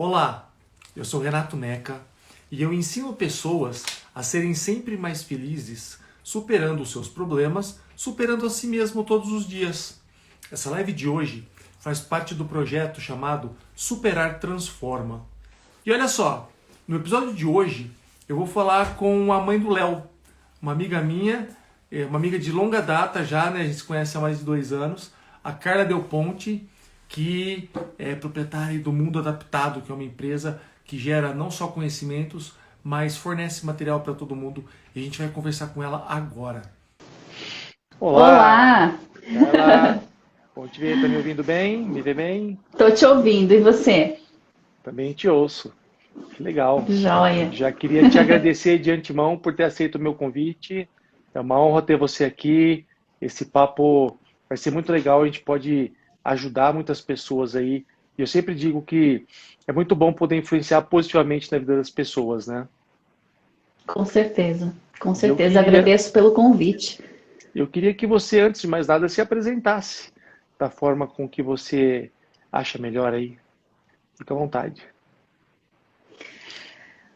Olá, eu sou Renato Neca e eu ensino pessoas a serem sempre mais felizes, superando os seus problemas, superando a si mesmo todos os dias. Essa live de hoje faz parte do projeto chamado Superar Transforma. E olha só, no episódio de hoje eu vou falar com a mãe do Léo, uma amiga minha, uma amiga de longa data já, né? A gente se conhece há mais de 2 anos, a Carla Del Ponte, que é proprietária do Mundo Adaptado, que é uma empresa que gera não só conhecimentos, mas fornece material para todo mundo. E a gente vai conversar com ela agora. Olá, Olá, Carla. Bom te ver, tá me ouvindo bem? Me vê bem? tô te ouvindo. E você? Também te ouço. Que legal. Joia. Já queria te agradecer de antemão por ter aceito o meu convite. É uma honra ter você aqui. Esse papo vai ser muito legal. A gente pode ajudar muitas pessoas aí. E eu sempre digo que é muito bom poder influenciar positivamente na vida das pessoas, né? Com certeza, com E certeza. Agradeço pelo convite. eu queria que você, antes de mais nada, se apresentasse da forma com que você acha melhor aí. Fica à vontade.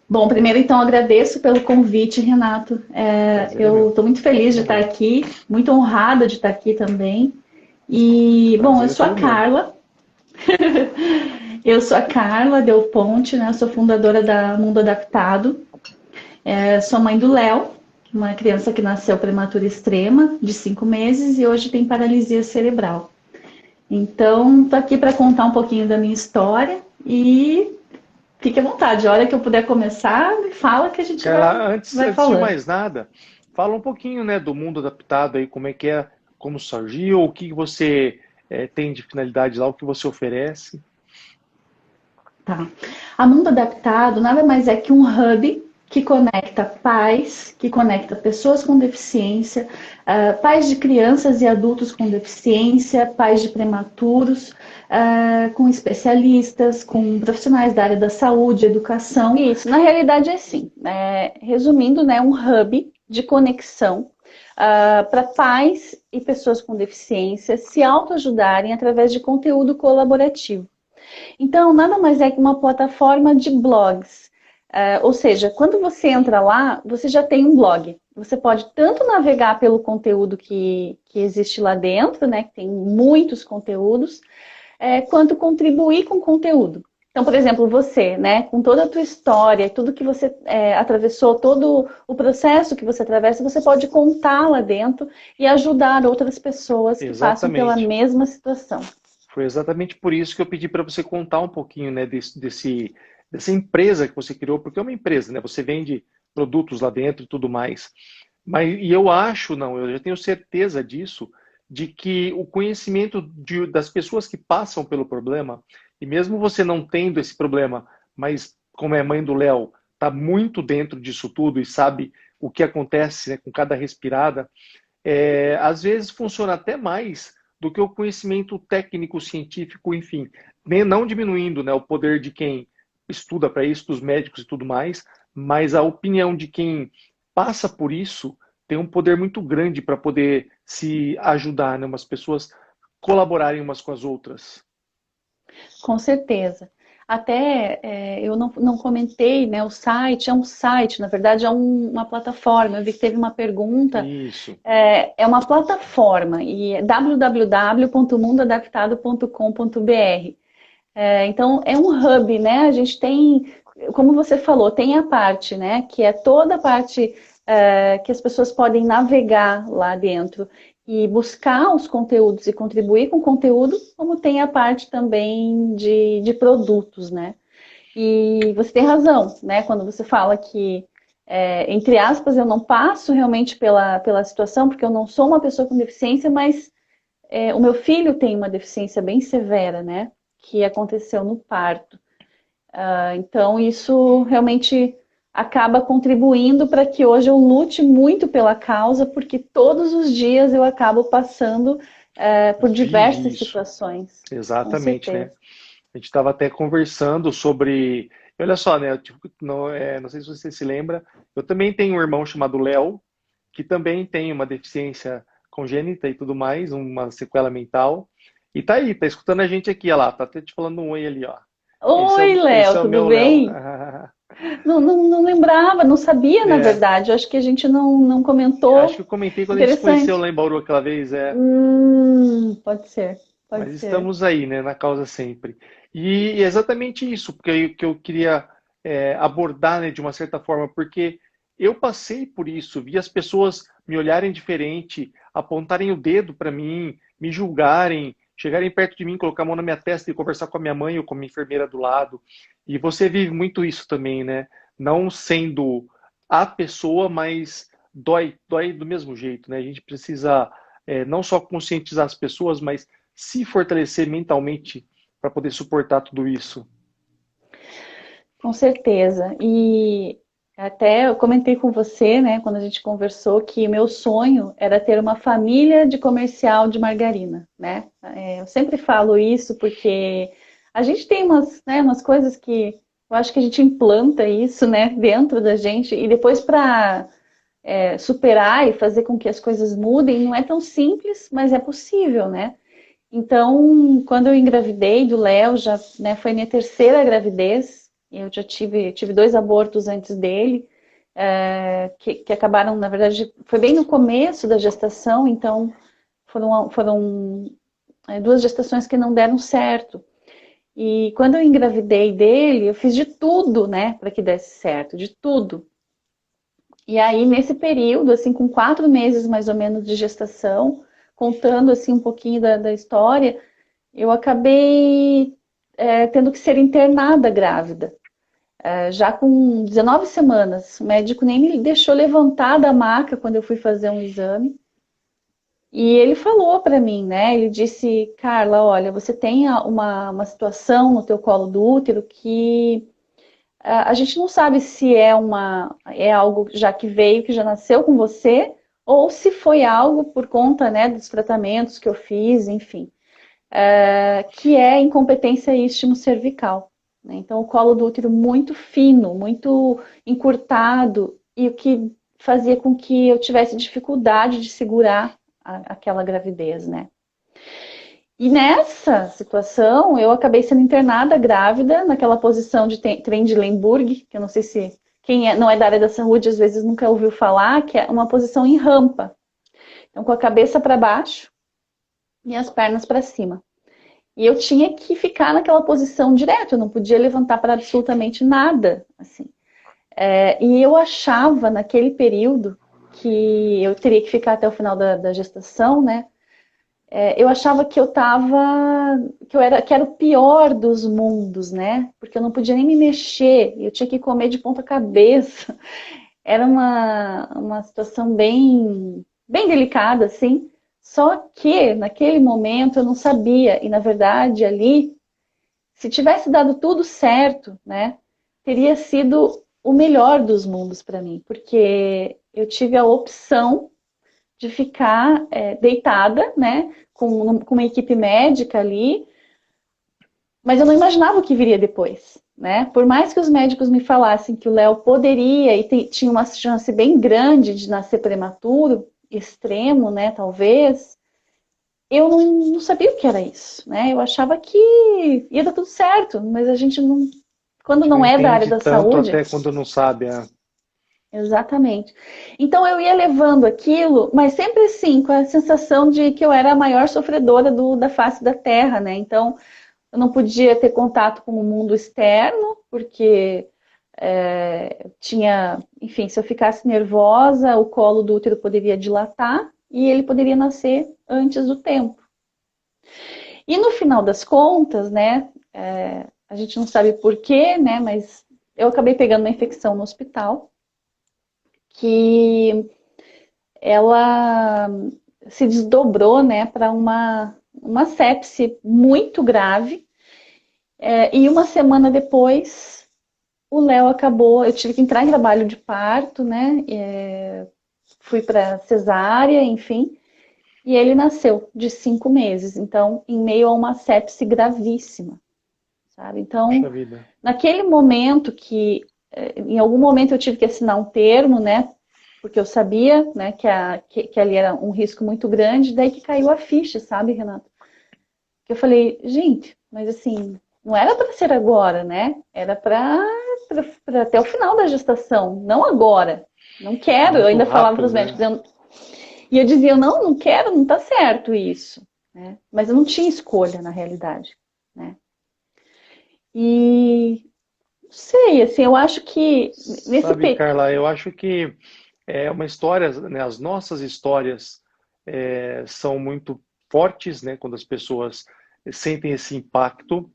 Bom, primeiro então agradeço pelo convite, Renato. Prazer é Eu meu. estou muito feliz de estar aqui, muito honrada de estar aqui também. E, bom, eu Prazer é sou a todo meu. Carla. Eu sou a Carla Del Ponte, né? Eu sou fundadora da Mundo Adaptado. Sou mãe do Léo, uma criança que nasceu prematura extrema, de 5 meses, e hoje tem paralisia cerebral. Então, tô aqui para contar um pouquinho da minha história e fique à vontade. A hora que eu puder começar, me fala que a gente Carla, vai antes de falando. mais nada, fala um pouquinho, né, do mundo adaptado aí, como é, como surgiu, o que você tem de finalidade lá, o que você oferece. Tá. A Mundo Adaptado nada mais é que um hub que conecta pais, que conecta pessoas com deficiência, pais de crianças e adultos com deficiência, pais de prematuros, com especialistas, com profissionais da área da saúde, educação. Isso, na realidade é assim, resumindo, né, um hub de conexão para pais e pessoas com deficiência se autoajudarem através de conteúdo colaborativo. Então, nada mais é que uma plataforma de blogs. Ou seja, quando você entra lá, você já tem um blog. Você pode tanto navegar pelo conteúdo que existe lá dentro, né, que tem muitos conteúdos, quanto contribuir com conteúdo. Então, por exemplo, você, né, com toda a tua história, tudo que você atravessou, todo o processo que você atravessa, você pode contar lá dentro e ajudar outras pessoas que passam pela Exatamente. mesma situação. Foi exatamente por isso que eu pedi para você contar um pouquinho, né, dessa empresa que você criou, porque é uma empresa, né? Você vende produtos lá dentro e tudo mais. E eu acho, não, eu já tenho certeza disso, de que o conhecimento das pessoas que passam pelo problema, e mesmo você não tendo esse problema, mas como é mãe do Léo, está muito dentro disso tudo e sabe o que acontece, né, com cada respirada, às vezes funciona até mais do que o conhecimento técnico, científico, enfim, não diminuindo, né, o poder de quem estuda para isso, dos médicos e tudo mais, mas a opinião de quem passa por isso tem um poder muito grande para poder se ajudar, né, umas pessoas colaborarem umas com as outras. Com certeza. Até eu não comentei, né? O site é um site, na verdade é uma plataforma. Eu vi que teve uma pergunta. Isso. É uma plataforma e é www.mundoadaptado.com.br. Então é um hub, né? A gente tem, como você falou, tem a parte, né? Que é toda a parte que as pessoas podem navegar lá dentro e buscar os conteúdos e contribuir com o conteúdo, como tem a parte também de produtos, né? E você tem razão, né? Quando você fala que, entre aspas, eu não passo realmente pela situação, porque eu não sou uma pessoa com deficiência, mas o meu filho tem uma deficiência bem severa, né? Que aconteceu no parto. Então, isso realmente acaba contribuindo para que hoje eu lute muito pela causa, porque todos os dias eu acabo passando por Vive diversas isso. situações, com Exatamente, né? certeza. A gente estava até conversando sobre. Olha só, né? Tipo, não, não sei se você se lembra, eu também tenho um irmão chamado Léo, que também tem uma deficiência congênita e tudo mais, uma sequela mental. E tá aí, tá escutando a gente aqui, olha lá, tá até te falando um oi ali, ó. Oi, Esse Léo, é o tudo meu Léo. bem? Não lembrava, não sabia, na É, verdade. Eu acho que a gente não acho que comentou. eu comentei quando a gente se conheceu Interessante. lá em Bauru aquela vez, é. Pode ser, pode Mas ser. estamos aí, né, na causa sempre. E é exatamente isso que eu queria abordar, né, de uma certa forma, porque eu passei por isso, vi as pessoas me olharem diferente, apontarem o dedo para mim, me julgarem, chegarem perto de mim, colocar a mão na minha testa e conversar com a minha mãe ou com a minha enfermeira do lado. E você vive muito isso também, né? Não sendo a pessoa, mas dói do mesmo jeito, né? A gente precisa não só conscientizar as pessoas, mas se fortalecer mentalmente para poder suportar tudo isso. Com certeza. E até eu comentei com você, né, quando a gente conversou, que meu sonho era ter uma família de comercial de margarina, né? Eu sempre falo isso porque a gente tem umas, né, umas coisas que eu acho que a gente implanta isso, né, dentro da gente e depois para superar e fazer com que as coisas mudem não é tão simples, mas é possível, né? Então, quando eu engravidei do Léo, já, né, foi minha terceira gravidez. Eu já tive dois abortos antes dele, que acabaram, na verdade, foi bem no começo da gestação, então foram duas gestações que não deram certo. E quando eu engravidei dele, eu fiz de tudo, né, para que desse certo, de tudo. E aí, nesse período, assim, com 4 meses mais ou menos de gestação, contando assim um pouquinho da história, eu acabei tendo que ser internada grávida. Já com 19 semanas, o médico nem me deixou levantar da maca quando eu fui fazer um exame. E ele falou para mim, né? Ele disse, Carla, olha, você tem uma situação no teu colo do útero que a gente não sabe se é algo já que veio, que já nasceu com você, ou se foi algo por conta, né, dos tratamentos que eu fiz, enfim, que é incompetência istmo-cervical. Né? Então, o colo do útero muito fino, muito encurtado, e o que fazia com que eu tivesse dificuldade de segurar aquela gravidez, né? E nessa situação, eu acabei sendo internada grávida, naquela posição de Trendelenburg, que eu não sei se quem não é da área da saúde, às vezes nunca ouviu falar, que é uma posição em rampa. Então, com a cabeça para baixo e as pernas para cima. E eu tinha que ficar naquela posição direto, eu não podia levantar para absolutamente nada, assim. E eu achava, naquele período, que eu teria que ficar até o final da gestação, né? Eu achava que que era o pior dos mundos, né? Porque eu não podia nem me mexer, eu tinha que comer de ponta cabeça. Era uma situação bem delicada, assim. Só que naquele momento eu não sabia, e na verdade ali, se tivesse dado tudo certo, né, teria sido o melhor dos mundos para mim, porque eu tive a opção de ficar deitada, né, com uma equipe médica ali, mas eu não imaginava o que viria depois, né? Por mais que os médicos me falassem que o Léo poderia e tinha uma chance bem grande de nascer prematuro, extremo, né, talvez, eu não sabia o que era isso, né? Eu achava que ia dar tudo certo, mas a gente não, A quando gente não não é da área entende da tanto saúde, até quando não sabe. exatamente. Então eu ia levando aquilo, mas sempre assim, com a sensação de que eu era a maior sofredora da face da Terra, né? Então eu não podia ter contato com o mundo externo, porque tinha, enfim, se eu ficasse nervosa, o colo do útero poderia dilatar e ele poderia nascer antes do tempo. E no final das contas, né, a gente não sabe por quê, né, mas eu acabei pegando uma infecção no hospital que ela se desdobrou, né, para uma sepse muito grave. E uma semana depois, o Léo acabou. Eu tive que entrar em trabalho de parto, né? Fui para cesárea, enfim. E ele nasceu de 5 meses. Então, em meio a uma sepse gravíssima, sabe? Então, Puxa vida. naquele momento em algum momento eu tive que assinar um termo, né? Porque eu sabia, né, que ali era um risco muito grande. Daí que caiu a ficha, sabe, Renato? Que eu falei, gente, mas assim, Não era para ser agora, né? Era para até o final da gestação, não agora. Não quero, eu Muito ainda falava para rápido, os médicos, né? e eu dizia, não, não quero, não está certo isso, né? Mas eu não tinha escolha na realidade, né? E não sei, assim, eu acho que nesse Sabe, Carla, eu acho que é uma história, né, as nossas histórias são muito fortes, né, quando as pessoas sentem esse impacto.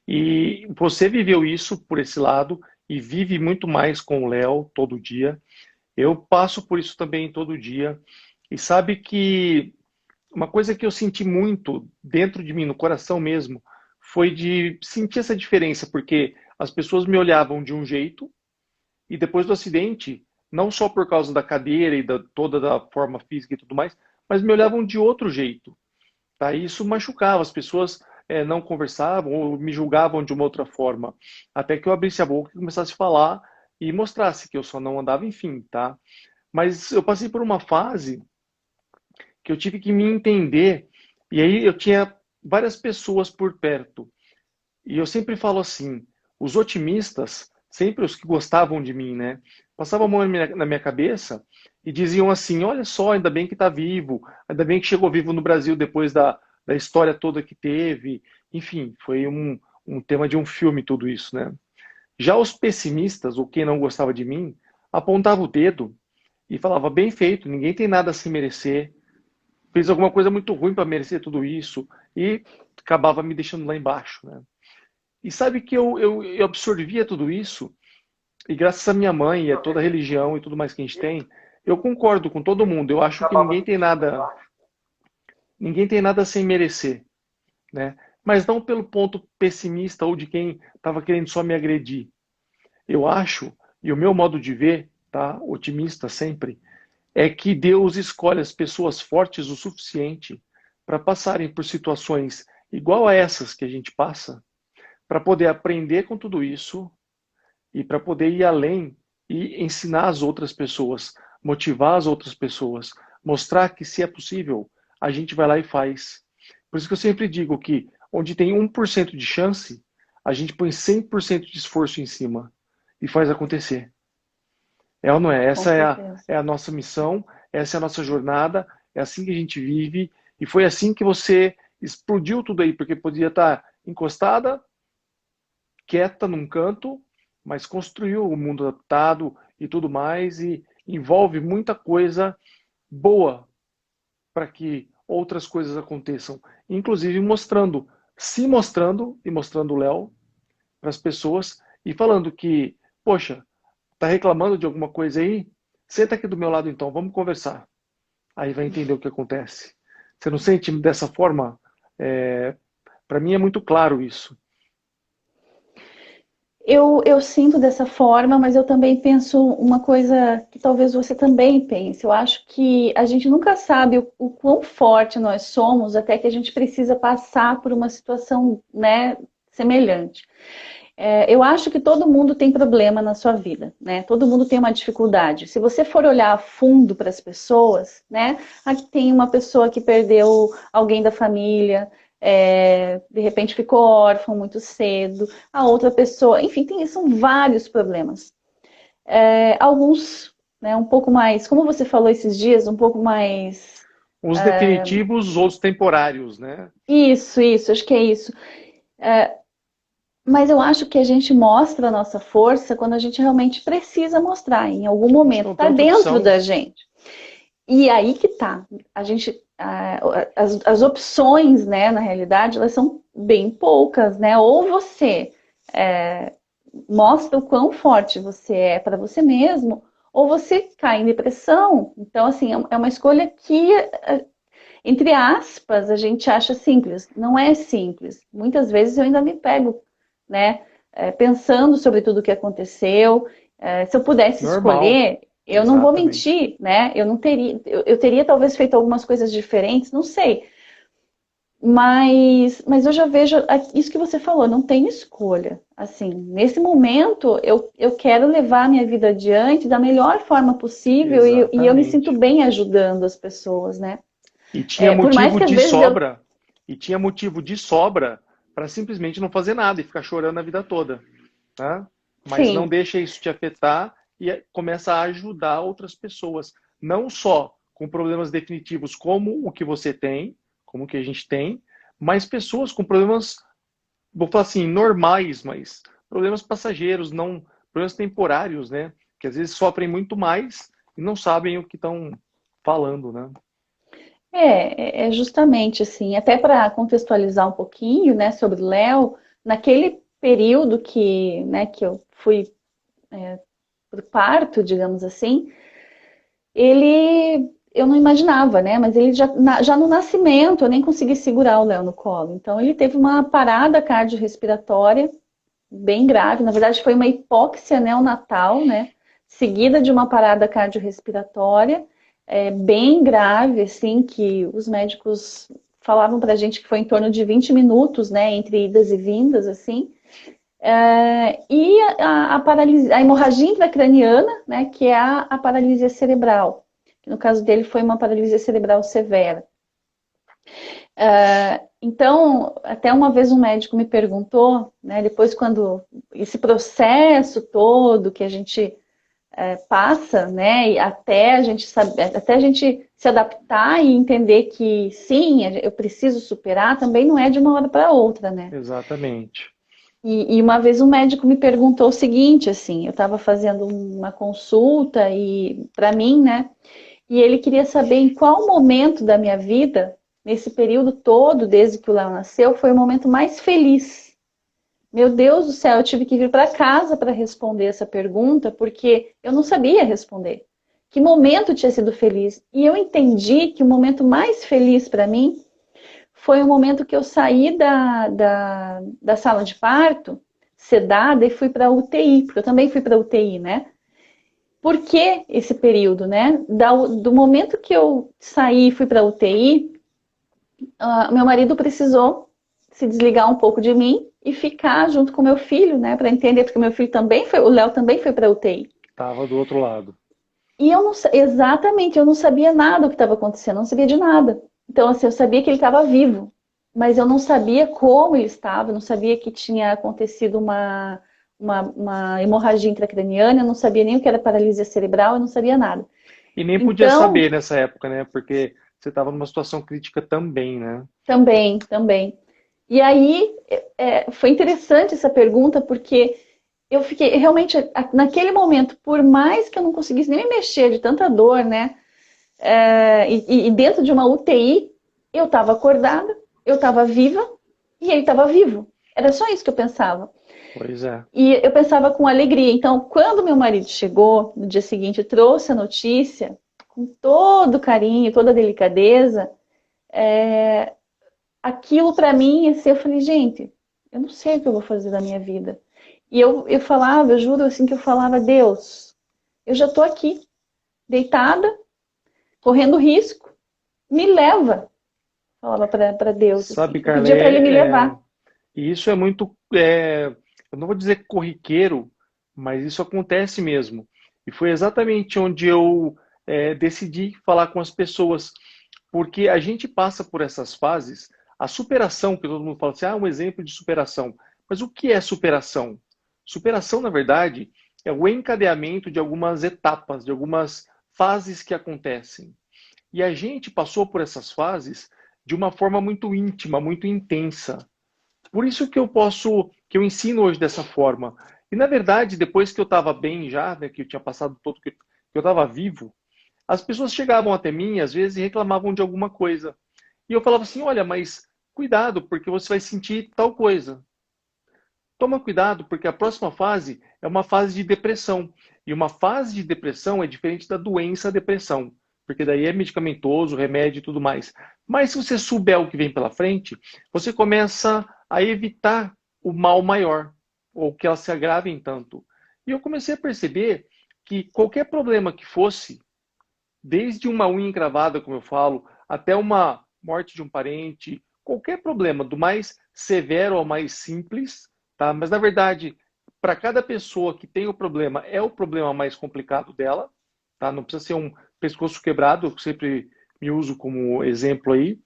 E você viveu isso por esse lado e vive muito mais com o Léo todo dia. Eu passo por isso também todo dia. E sabe que uma coisa que eu senti muito dentro de mim, no coração mesmo, foi de sentir essa diferença, porque as pessoas me olhavam de um jeito e depois do acidente, não só por causa da cadeira e toda da forma física e tudo mais, mas me olhavam de outro jeito. Tá? E isso machucava, as pessoas não conversavam ou me julgavam de uma outra forma. Até que eu abrisse a boca e começasse a falar e mostrasse que eu só não andava, enfim, tá? Mas eu passei por uma fase que eu tive que me entender, e aí eu tinha várias pessoas por perto. E eu sempre falo assim, os otimistas, sempre os que gostavam de mim, né? Passavam a mão na minha cabeça e diziam assim, olha só, ainda bem que está vivo, ainda bem que chegou vivo no Brasil depois da história toda que teve. Enfim, foi um tema de um filme tudo isso, né? Já os pessimistas, ou quem não gostava de mim, apontava o dedo e falava, bem feito, ninguém tem nada a se merecer, fez alguma coisa muito ruim para merecer tudo isso, e acabava me deixando lá embaixo, né? E sabe que eu absorvia tudo isso, e graças à minha mãe e a toda a religião e tudo mais que a gente tem, eu concordo com todo mundo. Eu acho que ninguém tem nada sem merecer, né? Mas não pelo ponto pessimista ou de quem estava querendo só me agredir. Eu acho, e o meu modo de ver, tá, otimista sempre, é que Deus escolhe as pessoas fortes o suficiente para passarem por situações igual a essas que a gente passa, para poder aprender com tudo isso e para poder ir além e ensinar as outras pessoas, motivar as outras pessoas, mostrar que se é possível, a gente vai lá e faz. Por isso que eu sempre digo que onde tem 1% de chance, a gente põe 100% de esforço em cima e faz acontecer. É ou não é? Com Essa certeza. é a nossa missão, essa é a nossa jornada, é assim que a gente vive, e foi assim que você explodiu tudo aí, porque podia estar encostada, quieta num canto, mas construiu o mundo adaptado e tudo mais, e envolve muita coisa boa para que outras coisas aconteçam, inclusive mostrando, se mostrando e mostrando o Léo para as pessoas e falando que, poxa, tá reclamando de alguma coisa aí? Senta aqui do meu lado então, vamos conversar. Aí vai entender o que acontece. Você não sente dessa forma? Para mim é muito claro isso. Eu sinto dessa forma, mas eu também penso uma coisa que talvez você também pense. Eu acho que a gente nunca sabe o quão forte nós somos até que a gente precisa passar por uma situação, né, semelhante. Eu acho que todo mundo tem problema na sua vida, né? Todo mundo tem uma dificuldade. Se você for olhar a fundo para as pessoas, né? Aqui tem uma pessoa que perdeu alguém da família, de repente ficou órfão muito cedo, a outra pessoa, enfim, são vários problemas. Alguns, né, um pouco mais, como você falou esses dias, um pouco mais. Uns definitivos, os outros temporários, né? Isso, acho que é isso. Mas eu acho que a gente mostra a nossa força quando a gente realmente precisa mostrar, em algum A gente momento, não tem está outra dentro opção. da gente. E aí que tá. A gente, as opções, né, na realidade, elas são bem poucas, né? Ou você mostra o quão forte você é para você mesmo, ou você cai em depressão. Então, assim, é uma escolha que, entre aspas, a gente acha simples. Não é simples. Muitas vezes eu ainda me pego, né, pensando sobre tudo o que aconteceu. Se eu pudesse Normal. escolher, eu não vou Exatamente. mentir, né? Eu não teria, eu teria talvez feito algumas coisas diferentes, não sei. Mas eu já vejo isso que você falou, não tem escolha. Assim, nesse momento, eu quero levar a minha vida adiante da melhor forma possível e eu me sinto Exatamente. bem ajudando as pessoas, né? E tinha Por mais motivo que às de vezes eu. sobra. E tinha motivo de sobra para simplesmente não fazer nada e ficar chorando a vida toda, tá? Mas não Sim. deixa isso te afetar e começa a ajudar outras pessoas, não só com problemas definitivos como o que você tem, como o que a gente tem, mas pessoas com problemas, vou falar assim, normais, mas problemas passageiros, não problemas temporários, né? Que às vezes sofrem muito mais e não sabem o que estão falando, né? É justamente assim, até para contextualizar um pouquinho, né, sobre o Léo, naquele período que, né, que eu fui pro parto, digamos assim, eu não imaginava, né, mas ele já no nascimento eu nem consegui segurar o Léo no colo, então ele teve uma parada cardiorrespiratória bem grave, na verdade foi uma hipóxia neonatal, né, seguida de uma parada cardiorrespiratória, bem grave, assim, que os médicos falavam pra gente que foi em torno de 20 minutos, né, entre idas e vindas, assim, e a hemorragia intracraniana, né, que é a paralisia cerebral, que no caso dele foi uma paralisia cerebral severa. Então, até uma vez um médico me perguntou, né, depois quando esse processo todo que a gente passa, né, e até a gente saber, até a gente se adaptar e entender que sim, eu preciso superar, também não é de uma hora para outra, né? Exatamente. E uma vez um médico me perguntou o seguinte, assim, eu estava fazendo uma consulta e para mim, né, e ele queria saber em qual momento da minha vida, nesse período todo, desde que o Léo nasceu, foi o momento mais feliz. Meu Deus do céu, eu tive que vir para casa para responder essa pergunta, porque eu não sabia responder. Que momento tinha sido feliz? E eu entendi que o momento mais feliz para mim foi o momento que eu saí da sala de parto, sedada, e fui para a UTI, porque eu também fui para a UTI, né? Por que esse período, né? Do momento que eu saí e fui para a UTI, meu marido precisou se desligar um pouco de mim e ficar junto com meu filho, né, para entender, porque meu filho também foi, o Léo também foi para UTI. Tava do outro lado. E eu não, exatamente, eu não sabia nada do que estava acontecendo, eu não sabia de nada. Então, assim, eu sabia que ele estava vivo, mas eu não sabia como ele estava, eu não sabia que tinha acontecido uma hemorragia intracraniana, eu não sabia nem o que era paralisia cerebral, eu não sabia nada. E nem podia Então, saber nessa época, né? Porque você estava numa situação crítica também, né? também. E aí, foi interessante essa pergunta, porque eu fiquei realmente, naquele momento, por mais que eu não conseguisse nem me mexer de tanta dor, né? E dentro de uma UTI, eu estava acordada, eu estava viva e ele estava vivo. Era só isso que eu pensava. Pois é. E eu pensava com alegria. Então, quando meu marido chegou no dia seguinte, trouxe a notícia, com todo carinho, toda delicadeza, aquilo para mim, assim, eu falei, gente, eu não sei o que eu vou fazer da minha vida. E eu falava, eu juro assim que eu falava, Deus, eu já estou aqui, deitada, correndo risco, me leva. Falava para Deus, assim. Sabe, Eu Carla, pedia para ele me levar. e isso é muito, eu não vou dizer corriqueiro, mas isso acontece mesmo. E foi exatamente onde eu decidi falar com as pessoas, porque a gente passa por essas fases, a superação, que todo mundo fala assim, um exemplo de superação. Mas o que é superação? Superação, na verdade, é o encadeamento de algumas etapas, de algumas fases que acontecem. E a gente passou por essas fases de uma forma muito íntima, muito intensa. Por isso que eu ensino hoje dessa forma. E na verdade, depois que eu estava bem já, né, que eu tinha passado todo, que eu estava vivo, as pessoas chegavam até mim, às vezes, e reclamavam de alguma coisa. E eu falava assim, olha, mas cuidado, porque você vai sentir tal coisa. Toma cuidado, porque a próxima fase é uma fase de depressão. E uma fase de depressão é diferente da doença depressão, porque daí é medicamentoso, remédio e tudo mais. Mas se você souber o que vem pela frente, você começa a evitar o mal maior, ou que ela se agrave em tanto. E eu comecei a perceber que qualquer problema que fosse, desde uma unha encravada, como eu falo, até uma morte de um parente, qualquer problema, do mais severo ao mais simples, tá? Mas na verdade, para cada pessoa que tem o problema, é o problema mais complicado dela, tá? Não precisa ser um pescoço quebrado, eu sempre me uso como exemplo aí.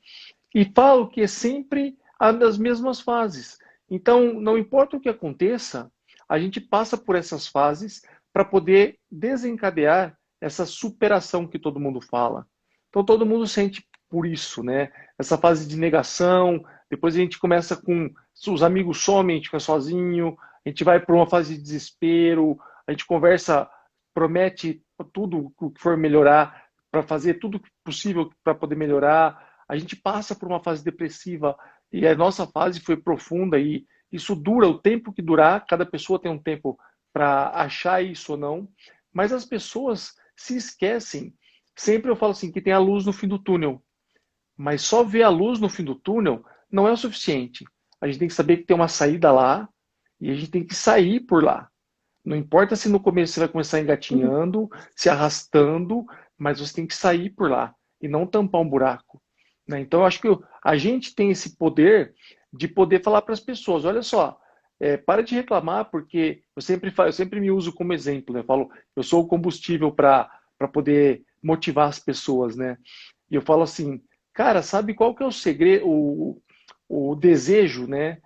E falo que é sempre as mesmas fases. Então, não importa o que aconteça, a gente passa por essas fases para poder desencadear essa superação que todo mundo fala. Então, todo mundo sente por isso, né? Essa fase de negação, depois a gente começa com os amigos somem, a gente fica sozinho, a gente vai para uma fase de desespero, a gente conversa, promete tudo o que for melhorar, para fazer tudo possível para poder melhorar. A gente passa por uma fase depressiva e a nossa fase foi profunda e isso dura o tempo que durar, cada pessoa tem um tempo para achar isso ou não, mas as pessoas se esquecem. Sempre eu falo assim, que tem a luz no fim do túnel, mas só ver a luz no fim do túnel não é o suficiente. A gente tem que saber que tem uma saída lá e a gente tem que sair por lá. Não importa se no começo você vai começar engatinhando, se arrastando, mas você tem que sair por lá e não tampar um buraco, né? Então eu acho que a gente tem esse poder de poder falar para as pessoas, olha só, para de reclamar, porque eu sempre me uso como exemplo, né? Eu falo, eu sou o combustível para poder motivar as pessoas, né? E eu falo assim, cara, sabe qual que é o segredo, o desejo, né,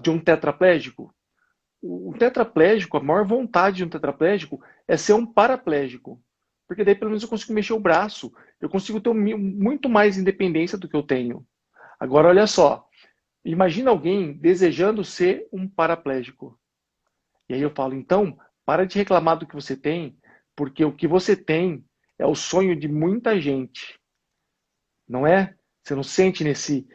de um tetraplégico? O tetraplégico, a maior vontade de um tetraplégico é ser um paraplégico. Porque daí pelo menos eu consigo mexer o braço, eu consigo ter muito mais independência do que eu tenho. Agora olha só, imagina alguém desejando ser um paraplégico. E aí eu falo, então, para de reclamar do que você tem, porque o que você tem é o sonho de muita gente. Não é? Você não sente nesse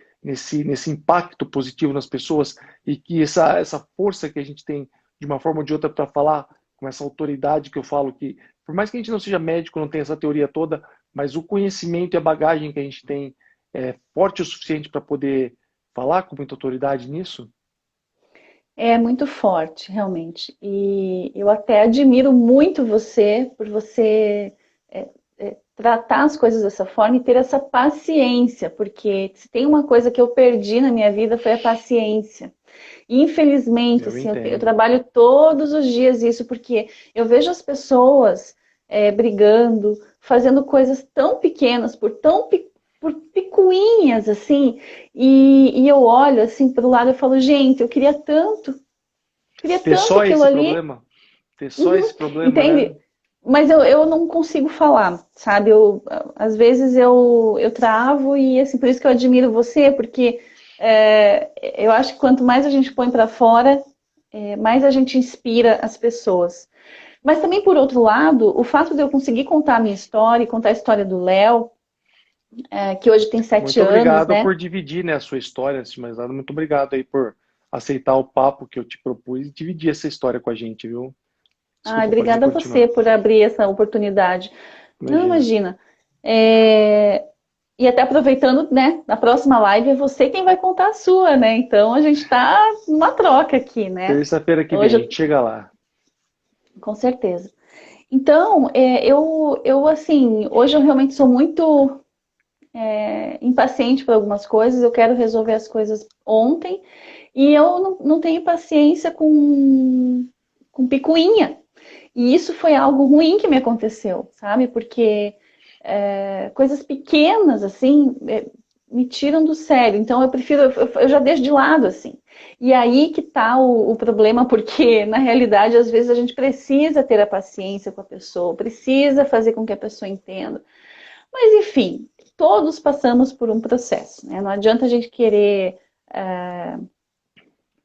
impacto positivo nas pessoas e que essa força que a gente tem de uma forma ou de outra para falar com essa autoridade que eu falo que, por mais que a gente não seja médico, não tenha essa teoria toda, mas o conhecimento e a bagagem que a gente tem é forte o suficiente para poder falar com muita autoridade nisso? É muito forte, realmente. E eu até admiro muito você por você tratar as coisas dessa forma e ter essa paciência, porque se tem uma coisa que eu perdi na minha vida foi a paciência. Infelizmente, Eu assim, eu entendo. trabalho todos os dias isso, porque eu vejo as pessoas brigando, fazendo coisas tão pequenas, por picuinhas, assim, e eu olho assim para o lado e falo, gente, eu queria Ter tanto só aquilo esse ali. problema? Ter só Uhum, esse problema, né? entende? Mas eu não consigo falar, sabe? Às vezes eu travo e assim, por isso que eu admiro você, porque eu acho que quanto mais a gente põe para fora, mais a gente inspira as pessoas. Mas também, por outro lado, o fato de eu conseguir contar a minha história e contar a história do Léo, que hoje tem 7 anos, Muito né? por dividir, né, a sua história, antes de mais nada. Muito obrigado aí por aceitar o papo que eu te propus e dividir essa história com a gente, viu? Ai, Desculpa, pode obrigada a você continuar. por abrir essa oportunidade. Não, Imagina. imagina. É, E até aproveitando, né, na próxima live é você quem vai contar a sua, né? Então a gente está numa troca aqui, né? Terça-feira que vem, Hoje, a gente chega lá. com certeza. Então, assim, hoje eu realmente sou muito impaciente por algumas coisas, eu quero resolver as coisas ontem e eu não tenho paciência com picuinha. E isso foi algo ruim que me aconteceu, sabe? Porque coisas pequenas, assim, me tiram do sério. Então eu prefiro, eu já deixo de lado, assim. E aí que tá o problema, porque na realidade, às vezes, a gente precisa ter a paciência com a pessoa, precisa fazer com que a pessoa entenda. Mas enfim, todos passamos por um processo, né? Não adianta a gente querer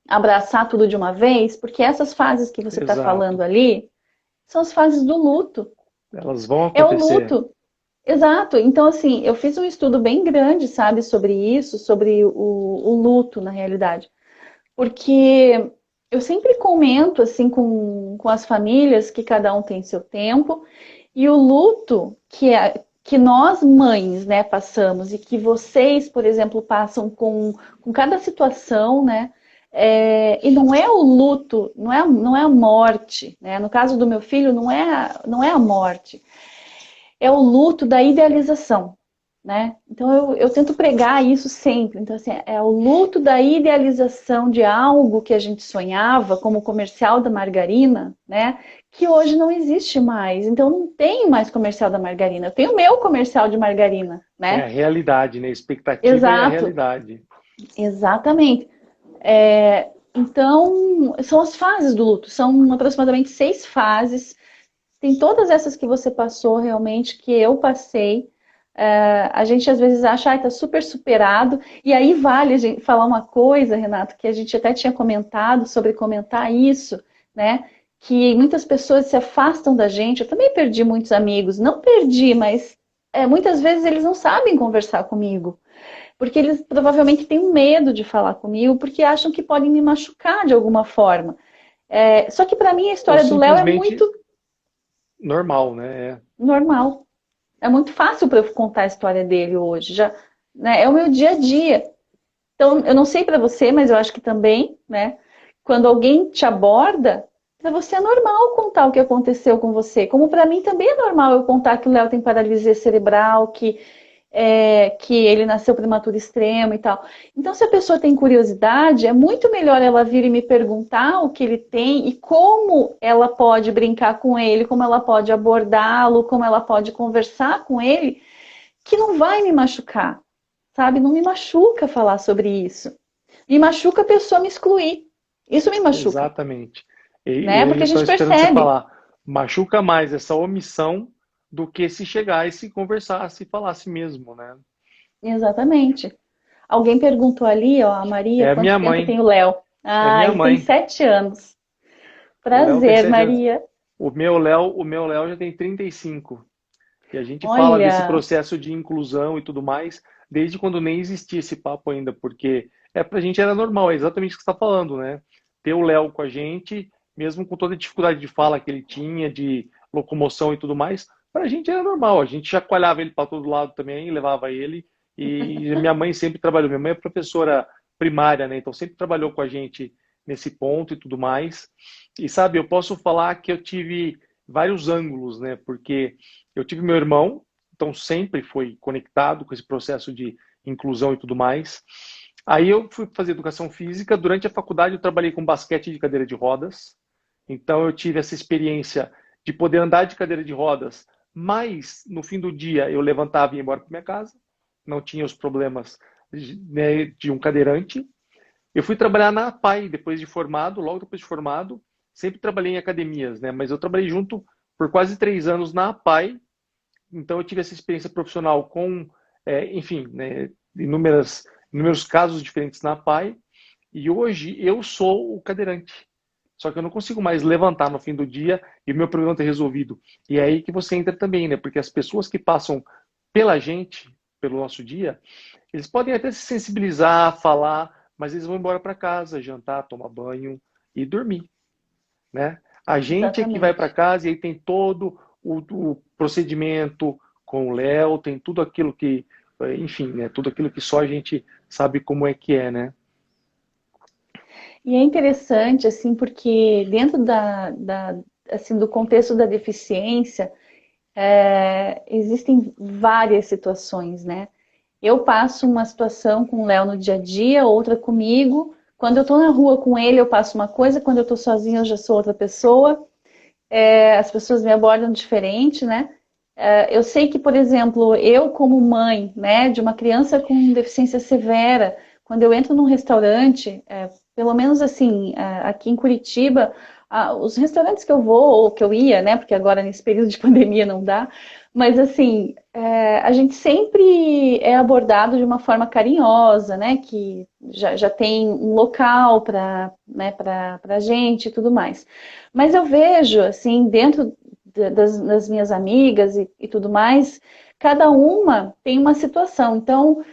abraçar tudo de uma vez, porque essas fases que você está falando Exato. ali são as fases do luto. Elas vão É o acontecer. luto. Exato. Então, assim, eu fiz um estudo bem grande, sabe, sobre isso, sobre o luto, na realidade. Porque eu sempre comento, assim, com as famílias que cada um tem seu tempo, e o luto que nós mães, né, passamos, e que vocês, por exemplo, passam com cada situação, né, e não é o luto, não é a morte, né? No caso do meu filho, não é a morte, é o luto da idealização, né? Então eu tento pregar isso sempre. Então, assim, é o luto da idealização de algo que a gente sonhava, como o comercial da margarina, né? Que hoje não existe mais. Então não tenho mais comercial da margarina. Eu tenho o meu comercial de margarina, É a né? realidade, né? A expectativa e a Exato, realidade. exatamente. Então, são as fases do luto, são aproximadamente 6 fases. Tem todas essas que você passou realmente, que eu passei. A gente às vezes acha, tá super superado. E aí vale a gente falar uma coisa, Renato, que a gente até tinha comentado sobre comentar isso, né? Que muitas pessoas se afastam da gente. Eu também perdi muitos amigos. Não perdi, mas muitas vezes eles não sabem conversar comigo. Porque eles provavelmente têm um medo de falar comigo, porque acham que podem me machucar de alguma forma. Só que para mim a Ou história do Léo é simplesmente muito normal, né? normal. É muito fácil para eu contar a história dele hoje. Já, né, é o meu dia a dia. Então, eu não sei para você, mas eu acho que também, né? Quando alguém te aborda, para você é normal contar o que aconteceu com você. Como para mim também é normal eu contar que o Léo tem paralisia cerebral, que ele nasceu prematuro extremo e tal. Então, se a pessoa tem curiosidade, é muito melhor ela vir e me perguntar o que ele tem e como ela pode brincar com ele, como ela pode abordá-lo, como ela pode conversar com ele, que não vai me machucar, sabe? Não me machuca falar sobre isso. Me machuca a pessoa me excluir. Isso me machuca, Exatamente. E né? eu Porque a estou gente esperando você percebe. falar. Machuca mais essa omissão do que se chegar e se conversasse e falasse mesmo, né? Exatamente. Alguém perguntou ali, ó, a É Maria, a minha quanto tempo tem mãe. o Léo? É Ah, minha ele tem mãe. 7 anos. O Léo tem Prazer, 7 anos. Maria. O meu Léo já tem 35. E a gente fala desse Olha, processo de inclusão e tudo mais, desde quando nem existia esse papo ainda, porque pra gente era normal, é exatamente o que você está falando, né? Ter o Léo com a gente, mesmo com toda a dificuldade de fala que ele tinha, de locomoção e tudo mais, pra gente era normal. A gente chacoalhava ele para todo lado também, levava ele. E minha mãe sempre trabalhou. Minha mãe é professora primária, né? Então sempre trabalhou com a gente nesse ponto e tudo mais. E sabe, eu posso falar que eu tive vários ângulos, né? Porque eu tive meu irmão, então sempre foi conectado com esse processo de inclusão e tudo mais. Aí eu fui fazer educação física. Durante a faculdade eu trabalhei com basquete de cadeira de rodas. Então eu tive essa experiência de poder andar de cadeira de rodas, mas no fim do dia eu levantava e ia embora para minha casa. Não tinha os problemas, né, de um cadeirante. Eu fui trabalhar na APAI depois de formado, logo depois de formado. Sempre trabalhei em academias, né? Mas eu trabalhei junto por quase 3 anos na APAI. Então eu tive essa experiência profissional com, enfim, né, inúmeros casos diferentes na APAI. E hoje eu sou o cadeirante. Só que eu não consigo mais levantar no fim do dia e o meu problema está resolvido. E é aí que você entra também, né? Porque as pessoas que passam pela gente, pelo nosso dia, eles podem até se sensibilizar, falar, mas eles vão embora para casa, jantar, tomar banho e dormir, né? A gente é que vai para exatamente. casa e aí tem todo o procedimento com o Léo, tem tudo aquilo que, enfim, né? Tudo aquilo que só a gente sabe como é que é, né? E é interessante, assim, porque dentro assim, do contexto da deficiência, existem várias situações, né? Eu passo uma situação com o Léo no dia a dia, outra comigo. Quando eu tô na rua com ele, eu passo uma coisa, quando eu tô sozinha, eu já sou outra pessoa. As pessoas me abordam diferente, né? Eu sei que, por exemplo, eu como mãe, né, de uma criança com deficiência severa, quando eu entro num restaurante, pelo menos assim, aqui em Curitiba, os restaurantes que eu vou, ou que eu ia, né, porque agora nesse período de pandemia não dá, mas assim, a gente sempre é abordado de uma forma carinhosa, né, que já tem um local para, né, para gente e tudo mais. Mas eu vejo, assim, dentro das minhas amigas e tudo mais, cada uma tem uma situação. Então,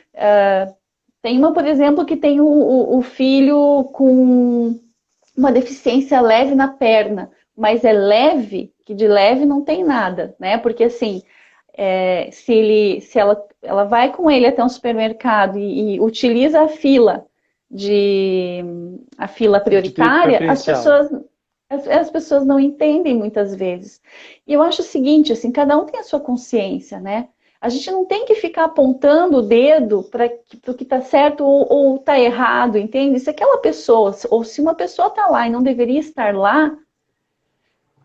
tem uma, por exemplo, que tem o filho com uma deficiência leve na perna, mas é leve, que de leve não tem nada, né? Porque assim, se ela vai com ele até um supermercado e utiliza a fila Direito prioritária, preferencial. as pessoas não entendem muitas vezes. E eu acho o seguinte, assim, cada um tem a sua consciência, né? A gente não tem que ficar apontando o dedo para o que está certo ou está errado, entende? Se aquela pessoa, ou se uma pessoa está lá e não deveria estar lá,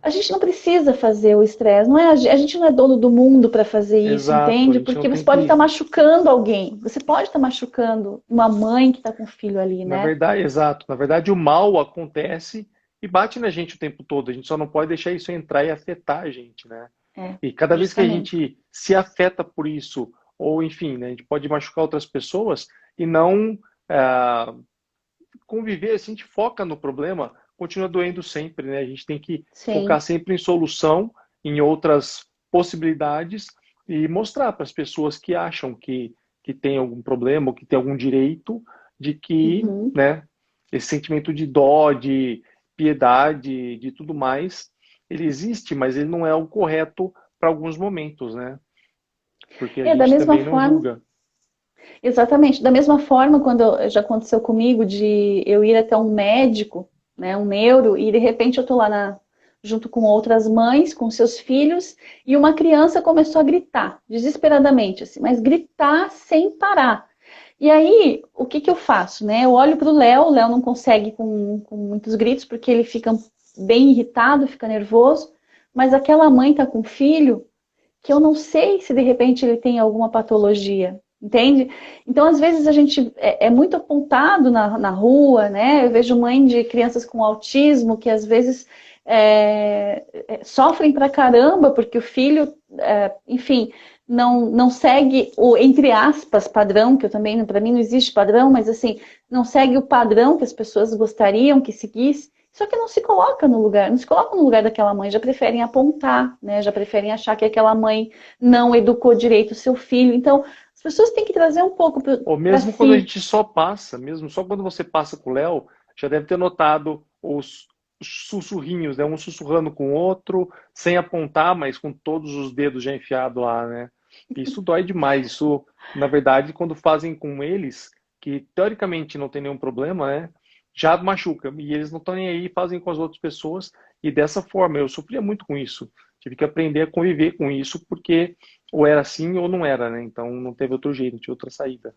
a gente não precisa fazer o estresse, não é, a gente não é dono do mundo para fazer isso, Exato, a entende? gente não Porque você tem pode estar que. machucando alguém, você pode estar machucando uma mãe que está com um filho ali, Na né? verdade, exato. Na verdade, o mal acontece e bate na gente o tempo todo. A gente só não pode deixar isso entrar e afetar a gente, né? É, E cada vez que a justamente. gente se afeta por isso, ou enfim, né, a gente pode machucar outras pessoas e não ah, conviver, se a gente foca no problema, continua doendo sempre, né? A gente tem que focar Sim. sempre em solução, em outras possibilidades e mostrar para as pessoas que acham que tem algum problema ou que tem algum direito de que, Uhum. né, esse sentimento de dó, de piedade, de tudo mais, ele existe, mas ele não é o correto para alguns momentos, né? Porque a É, da gente mesma também não forma, julga. exatamente, da mesma forma quando já aconteceu comigo de eu ir até um médico, né, um neuro, e de repente eu tô lá junto com outras mães, com seus filhos, e uma criança começou a gritar, desesperadamente, assim, mas gritar sem parar. E aí, o que que eu faço, né? Eu olho para o Léo não consegue com muitos gritos, porque ele fica bem irritado, fica nervoso, mas aquela mãe tá com o filho, que eu não sei se de repente ele tem alguma patologia, entende? Então, às vezes, a gente é muito apontado na rua, né? Eu vejo mãe de crianças com autismo que às vezes sofrem pra caramba porque o filho, enfim, não segue o, entre aspas, padrão, que eu também, para mim não existe padrão, mas assim, não segue o padrão que as pessoas gostariam que seguisse. Só que não se coloca no lugar, não se coloca no lugar daquela mãe, já preferem apontar, né? Já preferem achar que aquela mãe não educou direito o seu filho. Então, as pessoas têm que trazer um pouco Ou para mesmo quando a si. gente só passa, mesmo só quando você passa com o Léo, já deve ter notado os sussurrinhos, né? Um sussurrando com o outro, sem apontar, mas com todos os dedos já enfiados lá, né? Isso dói demais. Isso, na verdade, quando fazem com eles, que teoricamente não tem nenhum problema, né? Já machuca. E eles não estão nem aí, fazem com as outras pessoas. E dessa forma, eu sofria muito com isso. Tive que aprender a conviver com isso, porque ou era assim ou não era, né? Então não teve outro jeito, não tinha outra saída.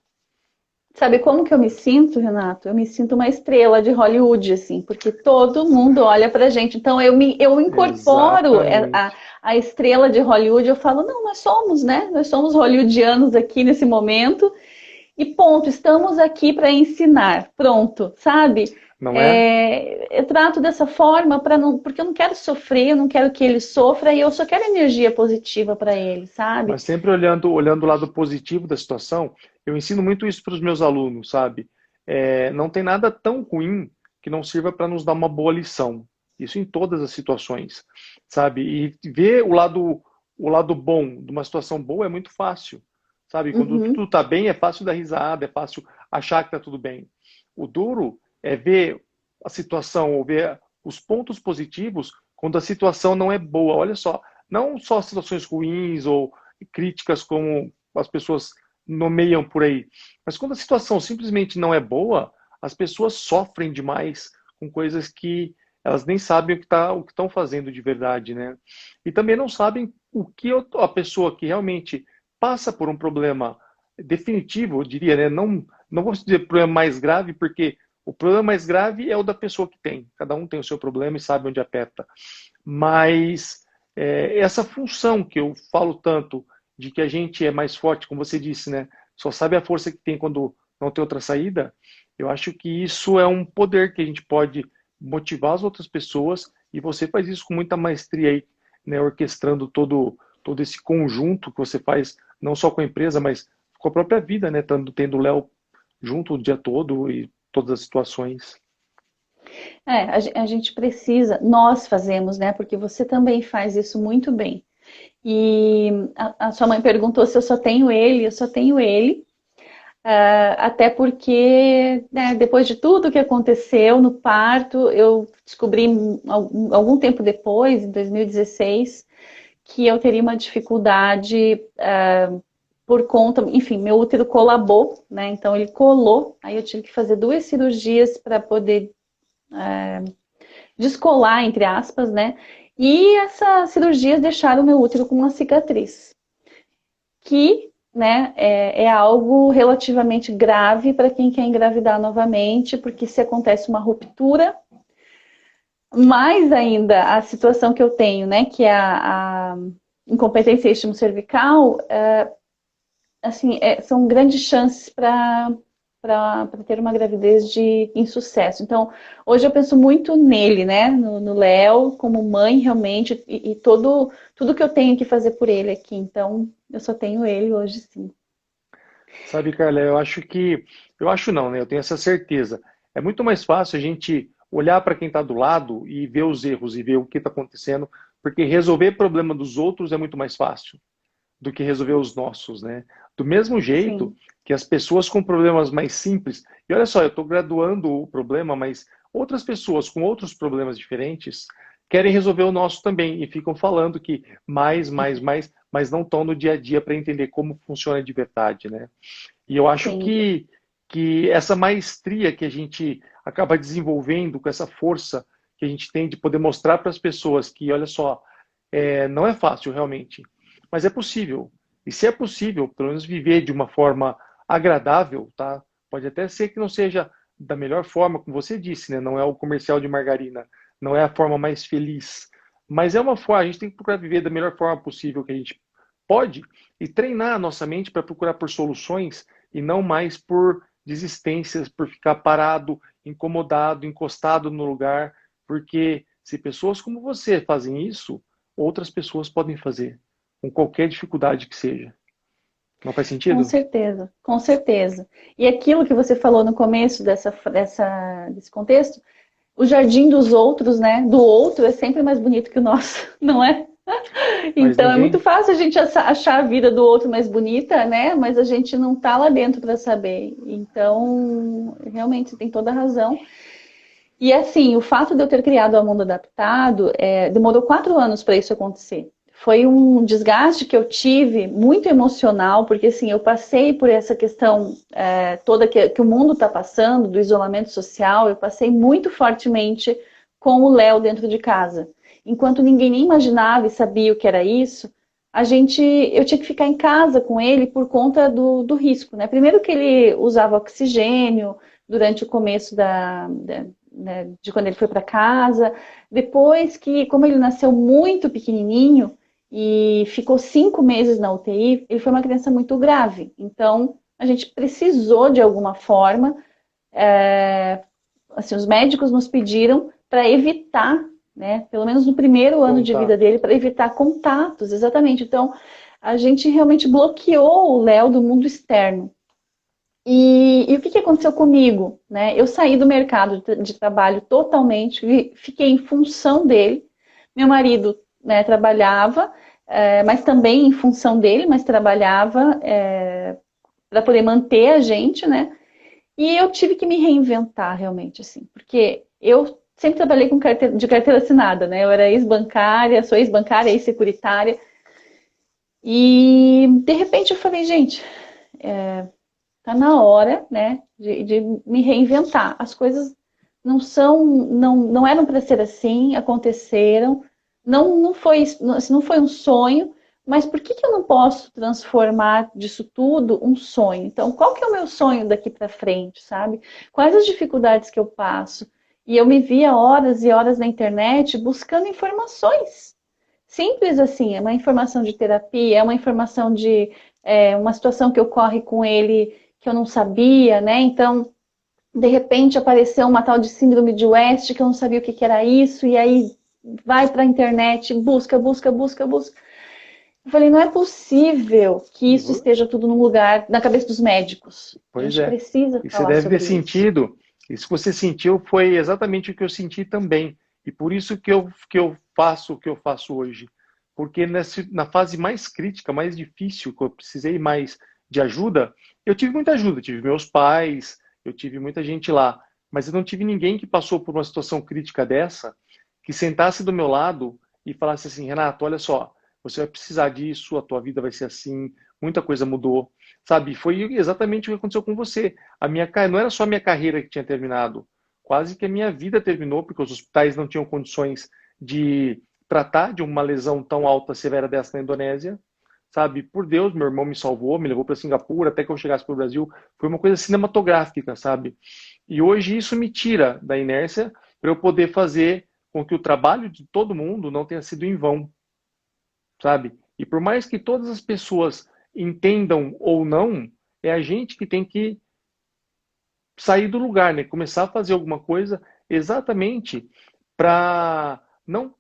Sabe como que eu me sinto, Renato? Eu me sinto uma estrela de Hollywood, assim, porque todo mundo olha pra gente. Então eu incorporo Exatamente. a estrela de Hollywood, eu falo, não, nós somos, né? Nós somos hollywoodianos aqui nesse momento. E ponto, estamos aqui para ensinar. Pronto, sabe? Não é? Eu trato dessa forma para não, porque eu não quero sofrer, eu não quero que ele sofra e eu só quero energia positiva para ele, sabe? Mas sempre olhando o lado positivo da situação, eu ensino muito isso para os meus alunos, sabe? Não tem nada tão ruim que não sirva para nos dar uma boa lição. Isso em todas as situações, sabe? E ver o lado bom de uma situação boa é muito fácil, sabe? Quando tudo Uhum. está bem, é fácil dar risada, é fácil achar que está tudo bem. O duro é ver a situação ou ver os pontos positivos quando a situação não é boa. Olha só, não só situações ruins ou críticas como as pessoas nomeiam por aí. Mas quando a situação simplesmente não é boa, as pessoas sofrem demais com coisas que elas nem sabem o que estão fazendo de verdade, né? E também não sabem o que a pessoa que realmente passa por um problema definitivo, eu diria, né? Não vou dizer problema mais grave, porque o problema mais grave é o da pessoa que tem. Cada um tem o seu problema e sabe onde aperta. Mas essa função que eu falo tanto de que a gente é mais forte, como você disse, né? Só sabe a força que tem quando não tem outra saída. Eu acho que isso é um poder que a gente pode motivar as outras pessoas e você faz isso com muita maestria aí, né? Orquestrando todo esse conjunto que você faz, não só com a empresa, mas com a própria vida, né? Tendo o Léo junto o dia todo e todas as situações. A gente precisa, nós fazemos, né? Porque você também faz isso muito bem. E a sua mãe perguntou se eu só tenho ele, eu só tenho ele. Até porque, né, depois de tudo que aconteceu no parto, eu descobri algum tempo depois, em 2016, que eu teria uma dificuldade por conta, enfim, meu útero colabou, né? Então ele colou, aí eu tive que fazer 2 cirurgias para poder descolar, entre aspas, né? E essas cirurgias deixaram meu útero com uma cicatriz, que, né, é algo relativamente grave para quem quer engravidar novamente, porque se acontece uma ruptura, Mais ainda, a situação que eu tenho, né, que é a incompetência cervical, assim, são grandes chances para ter uma gravidez de insucesso. Então, hoje eu penso muito nele, né, no Léo, como mãe realmente, e tudo que eu tenho que fazer por ele aqui. Então, eu só tenho ele hoje, sim. Sabe, Carla, eu acho não, né? Eu tenho essa certeza. É muito mais fácil a gente olhar para quem está do lado e ver os erros e ver o que está acontecendo, porque resolver problema dos outros é muito mais fácil do que resolver os nossos, né? Do mesmo jeito Sim, que as pessoas com problemas mais simples, e olha só, eu estou graduando o problema, mas outras pessoas com outros problemas diferentes querem resolver o nosso também e ficam falando que mais, mas não estão no dia a dia para entender como funciona de verdade, né? E eu acho sim. que essa maestria que a gente acaba desenvolvendo com essa força que a gente tem de poder mostrar para as pessoas que, olha só, não é fácil realmente, mas é possível. E se é possível, pelo menos viver de uma forma agradável, tá? Pode até ser que não seja da melhor forma, como você disse, né? Não é o comercial de margarina, não é a forma mais feliz, mas é uma forma, a gente tem que procurar viver da melhor forma possível que a gente pode e treinar a nossa mente para procurar por soluções e não mais por desistências, por ficar parado, incomodado, encostado no lugar, porque se pessoas como você fazem isso, outras pessoas podem fazer, com qualquer dificuldade que seja. Não faz Com sentido? certeza, com certeza. E aquilo que você falou no começo desse contexto, o jardim dos outros, né? Do outro é sempre mais bonito que o nosso, não é? Mas Então é muito ninguém. fácil a gente achar a vida do outro mais bonita, né? Mas a gente não tá lá dentro para saber. Então, realmente, você tem toda a razão. E assim, o fato de eu ter criado o Mundo Adaptado, demorou 4 anos para isso acontecer. Foi um desgaste que eu tive, muito emocional, porque assim, eu passei por essa questão toda que o mundo está passando, do isolamento social, eu passei muito fortemente com o Léo dentro de casa. Enquanto ninguém nem imaginava e sabia o que era isso, eu tinha que ficar em casa com ele por conta do risco, né? Primeiro que ele usava oxigênio durante o começo né, de quando ele foi para casa. Depois que, como ele nasceu muito pequenininho e ficou 5 meses na UTI, ele foi uma criança muito grave. Então, a gente precisou, de alguma forma, assim, os médicos nos pediram para evitar, né, pelo menos no primeiro ano de vida Contato. dele, para evitar contatos, exatamente. Então, a gente realmente bloqueou o Léo do mundo externo. E o que aconteceu comigo? Né? Eu saí do mercado de trabalho totalmente, fiquei em função dele. Meu marido, né, trabalhava, mas também em função dele, mas trabalhava para poder manter a gente, né? E eu tive que me reinventar realmente, assim, porque eu sempre trabalhei de carteira assinada, né? Eu era ex-bancária, sou ex-bancária, ex-securitária. E de repente eu falei, gente, tá na hora, né, de me reinventar. As coisas não eram para ser assim, aconteceram. Não foi um sonho, mas por que eu não posso transformar disso tudo um sonho? Então, qual que é o meu sonho daqui para frente, sabe? Quais as dificuldades que eu passo? E eu me via horas e horas na internet buscando informações. Simples assim, é uma informação de terapia, é uma informação de uma situação que ocorre com ele que eu não sabia, né? Então, de repente apareceu uma tal de síndrome de West que eu não sabia o que era isso, e aí vai para a internet, busca, busca, busca, busca. Eu falei, não é possível que E isso esteja tudo num lugar, na cabeça dos médicos. A Pois gente é. precisa E você falar deve ter sobre isso. sentido. Isso que você sentiu foi exatamente o que eu senti também. E por isso que eu faço o que eu faço hoje. Porque na fase mais crítica, mais difícil, que eu precisei mais de ajuda, eu tive muita ajuda. Eu tive meus pais, eu tive muita gente lá. Mas eu não tive ninguém que passou por uma situação crítica dessa, que sentasse do meu lado e falasse assim, Renato, olha só, você vai precisar disso, a tua vida vai ser assim, muita coisa mudou. Sabe, foi exatamente o que aconteceu com você. Não era só a minha carreira que tinha terminado, quase que a minha vida terminou, porque os hospitais não tinham condições de tratar de uma lesão tão alta, severa dessa na Indonésia. Sabe, por Deus, meu irmão me salvou, me levou para Singapura, até que eu chegasse para o Brasil. Foi uma coisa cinematográfica, sabe? E hoje isso me tira da inércia para eu poder fazer com que o trabalho de todo mundo não tenha sido em vão, sabe? E por mais que todas as pessoas entendam ou não, é a gente que tem que sair do lugar, né? Começar a fazer alguma coisa exatamente para não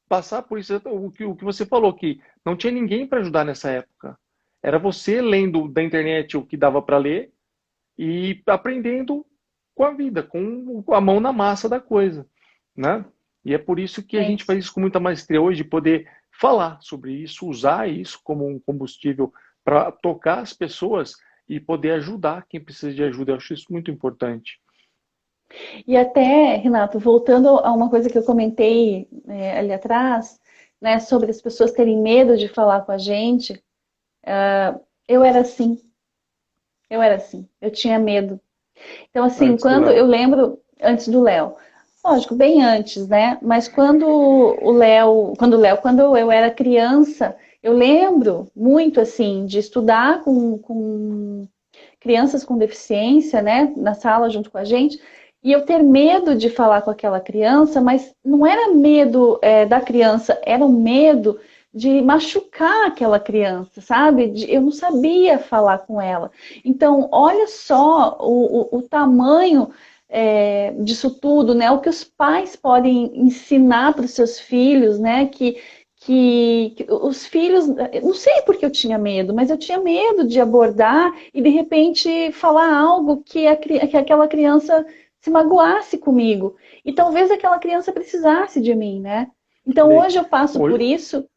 passar por isso. O que você falou, que não tinha ninguém para ajudar nessa época. Era você lendo da internet o que dava para ler e aprendendo com a vida, com a mão na massa da coisa, né? E é por isso que a É gente isso. faz isso com muita maestria hoje, poder falar sobre isso, usar isso como um combustível para tocar as pessoas e poder ajudar quem precisa de ajuda. Eu acho isso muito importante. E até, Renato, voltando a uma coisa que eu comentei ali atrás, né, sobre as pessoas terem medo de falar com a gente, eu era assim, eu era assim, eu tinha medo. Então, assim, Antes do quando eu Léo. lembro, antes do Léo, lógico, bem antes, né? Mas quando eu era criança, eu lembro muito, assim, de estudar com crianças com deficiência, né, na sala junto com a gente, e eu ter medo de falar com aquela criança, mas não era medo da criança, era um medo de machucar aquela criança, sabe? Eu não sabia falar com ela. Então, olha só o tamanho disso tudo, né? O que os pais podem ensinar para os seus filhos, né? Que os filhos, não sei porque eu tinha medo, mas eu tinha medo de abordar e de repente falar algo que aquela criança se magoasse comigo. E talvez aquela criança precisasse de mim, né? Então Daí, hoje eu passo por Hoje, isso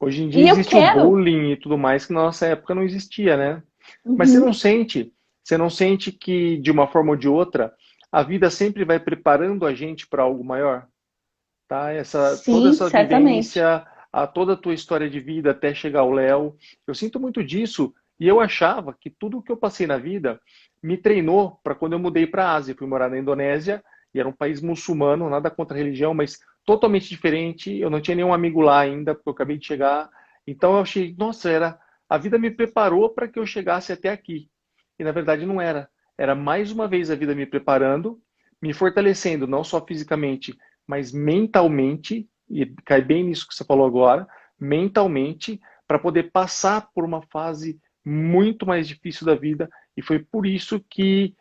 hoje em dia e eu existe o quero. bullying e tudo mais que na nossa época não existia, né? Mas Uhum. você não sente que de uma forma ou de outra a vida sempre vai preparando a gente para algo maior, tá? Toda Sim, essa certamente. vivência, toda a tua história de vida até chegar ao Léo, eu sinto muito disso e eu achava que tudo o que eu passei na vida me treinou para quando eu mudei para a Ásia, fui morar na Indonésia e era um país muçulmano, nada contra a religião, mas totalmente diferente. Eu não tinha nenhum amigo lá ainda, porque eu acabei de chegar. Então eu achei, nossa, a vida me preparou para que eu chegasse até aqui. E na verdade não era. Era mais uma vez a vida me preparando, me fortalecendo, não só fisicamente, mas mentalmente, e cai bem nisso que você falou agora, mentalmente, para poder passar por uma fase muito mais difícil da vida. E foi por isso que,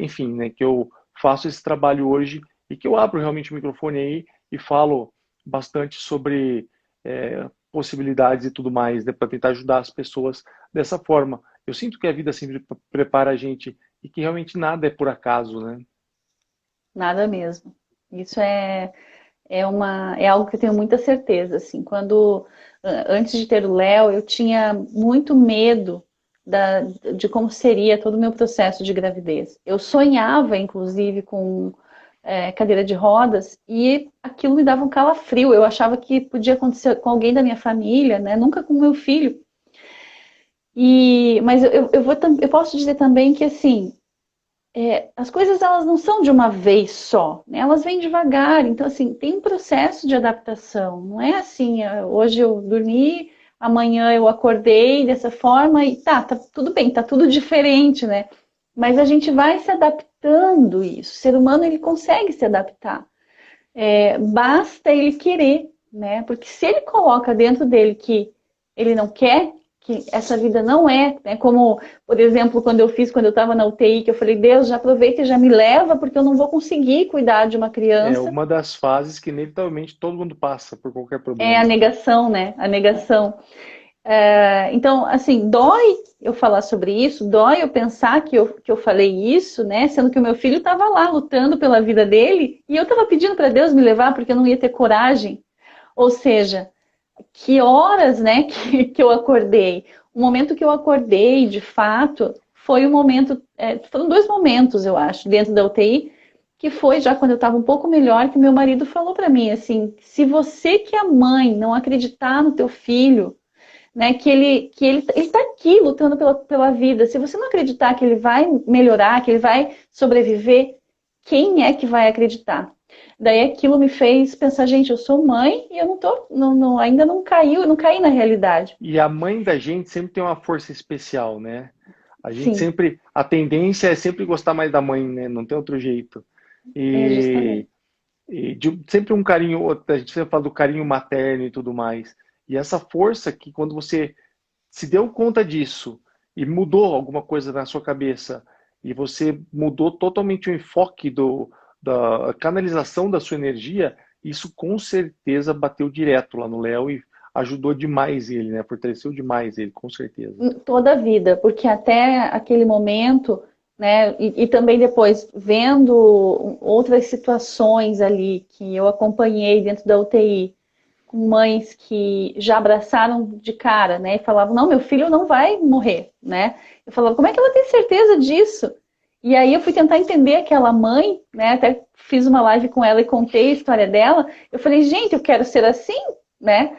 enfim, né, que eu faço esse trabalho hoje e que eu abro realmente o microfone aí e falo bastante sobre possibilidades e tudo mais, né, para tentar ajudar as pessoas dessa forma. Eu sinto que a vida sempre prepara a gente e que realmente nada é por acaso, né? Nada mesmo. Isso é algo que eu tenho muita certeza, assim. Antes de ter o Léo, eu tinha muito medo de como seria todo o meu processo de gravidez. Eu sonhava, inclusive, com cadeira de rodas e aquilo me dava um calafrio. Eu achava que podia acontecer com alguém da minha família, né? Nunca com meu filho. Mas eu posso dizer também que, assim, as coisas elas não são de uma vez só, né? Elas vêm devagar. Então, assim, tem um processo de adaptação. Não é assim, hoje eu dormi, amanhã eu acordei dessa forma e tá tudo bem, tá tudo diferente, né? Mas a gente vai se adaptando isso. O ser humano ele consegue se adaptar. Basta ele querer, né? Porque se ele coloca dentro dele que ele não quer, que essa vida não é, né? Como, por exemplo, quando eu estava na UTI, que eu falei, Deus, já aproveita e já me leva, porque eu não vou conseguir cuidar de uma É criança. uma das fases que inevitavelmente todo mundo passa por qualquer É a problema. negação, né? A negação. Então, assim, dói eu falar sobre isso, dói eu pensar que eu falei isso, né? Sendo que o meu filho estava lá lutando pela vida dele e eu estava pedindo para Deus me levar porque eu não ia ter coragem. Ou seja, que horas, né, que eu acordei. O momento que eu acordei, de fato, foi um momento, foram dois momentos, eu acho, dentro da UTI, que foi já quando eu estava um pouco melhor, que meu marido falou para mim, assim, se você que é mãe não acreditar no teu filho, né, ele está aqui lutando pela vida, se você não acreditar que ele vai melhorar, que ele vai sobreviver, quem é que vai acreditar? Daí aquilo me fez pensar, gente, eu sou mãe e eu não tô, ainda não caiu, não caí na realidade. E a mãe da gente sempre tem uma força especial, né? A gente Sim, sempre, a tendência é sempre gostar mais da mãe, né? Não tem outro jeito. é E, justamente. e sempre um carinho, a gente sempre fala do carinho materno e tudo mais. E essa força que quando você se deu conta disso e mudou alguma coisa na sua cabeça e você mudou totalmente o enfoque da canalização da sua energia, isso com certeza bateu direto lá no Léo e ajudou demais ele, né? Fortaleceu demais ele, com certeza. Toda a vida, porque até aquele momento, né, e também depois vendo outras situações ali que eu acompanhei dentro da UTI, com mães que já abraçaram de cara, né, e falavam, não, meu filho não vai morrer, né? Eu falava, como é que ela tem certeza disso? E aí eu fui tentar entender aquela mãe, né, até fiz uma live com ela e contei a história dela. Eu falei, gente, eu quero ser assim, né?